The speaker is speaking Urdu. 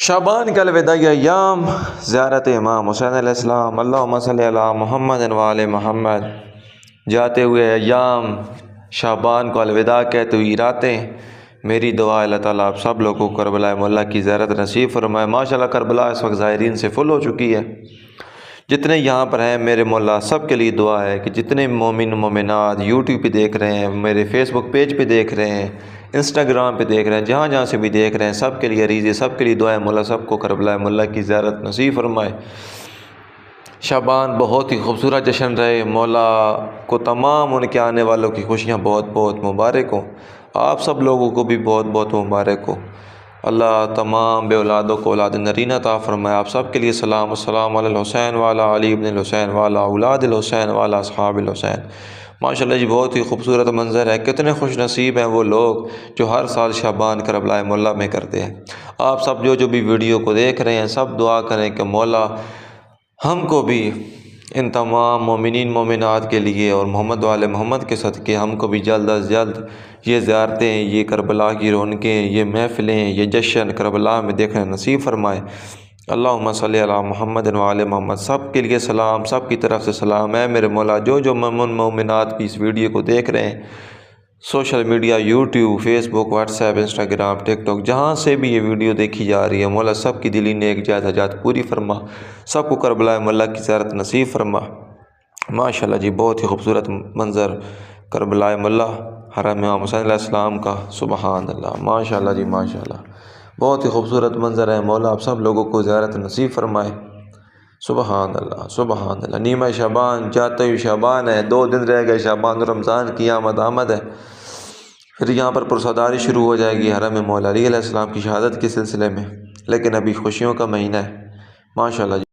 شعبان کا الوداعی ایام، زیارت امام حسین علیہ السلام، اللہم صلی علی محمد و آل محمد۔ جاتے ہوئے ایام، شعبان کو الوداع کہتے ہوئی راتیں، میری دعا اللہ تعالیٰ آپ سب لوگوں کو کربلا مولا کی زیارت نصیب فرمائے۔ ماشاءاللہ کربلا اس وقت زائرین سے فل ہو چکی ہے۔ جتنے یہاں پر ہیں میرے مولا سب کے لیے دعا ہے کہ جتنے مومن مومنات یوٹیوب پہ دیکھ رہے ہیں، میرے فیس بک پیج پہ دیکھ رہے ہیں، انسٹاگرام پہ دیکھ رہے ہیں، جہاں جہاں سے بھی دیکھ رہے ہیں، سب کے لیے عریض ہے، سب کے لیے دعا ہے مولا سب کو کربلا مولا کی زیارت نصیب فرمائے۔ شعبان بہت ہی خوبصورت جشن رہے، مولا کو تمام ان کے آنے والوں کی خوشیاں بہت بہت مبارک ہوں، آپ سب لوگوں کو بھی بہت بہت مبارک ہو۔ اللہ تمام بے اولادوں کو اولاد نرینہ عطا فرمائے۔ آپ سب کے لیے سلام، السلام علی الحسین وعلی علی ابن الحسین وعلی اولاد الحسین وعلی اصحاب الحسین۔ ماشاءاللہ جی بہت ہی خوبصورت منظر ہے، کتنے خوش نصیب ہیں وہ لوگ جو ہر سال شعبان کربلا مولا میں کرتے ہیں۔ آپ سب جو بھی ویڈیو کو دیکھ رہے ہیں سب دعا کریں کہ مولا ہم کو بھی ان تمام مومنین مومنات کے لیے اور محمد وعلى محمد کے صدقے ہم کو بھی جلد از جلد یہ زیارتیں، یہ کربلا کی رونقیں، یہ محفلیں، یہ جشن کربلا میں دیکھنا نصیب فرمائے۔ اللہم صلی علی محمد وعلی محمد۔ سب کے لیے سلام، سب کی طرف سے سلام ہے میرے مولا۔ جو مومن مومنات بھی اس ویڈیو کو دیکھ رہے ہیں، سوشل میڈیا، یوٹیوب، فیس بک، واٹس ایپ، انسٹاگرام، ٹک ٹاک، جہاں سے بھی یہ ویڈیو دیکھی جا رہی ہے مولا سب کی دلی نیک جائز حاجات پوری فرما، سب کو کربلا مولا کی زیارت نصیب فرما۔ ماشاءاللہ جی بہت ہی خوبصورت منظر کربلا مولا حرم امام حسین علیہ السلام کا، سبحان اللہ، ماشاءاللہ جی ماشاءاللہ بہت ہی خوبصورت منظر ہے مولا آپ سب لوگوں کو زیارت نصیب فرمائے۔ سبحان اللہ سبحان اللہ۔ نیمہ شعبان جاتے ہوئے شعبان ہے، 2 دن رہ گئے شعبان، رمضان کی آمد ہے، پھر یہاں پر پرساداری شروع ہو جائے گی حرم مولا علی علیہ السلام کی شہادت کے سلسلے میں، لیکن ابھی خوشیوں کا مہینہ ہے ماشاءاللہ جی۔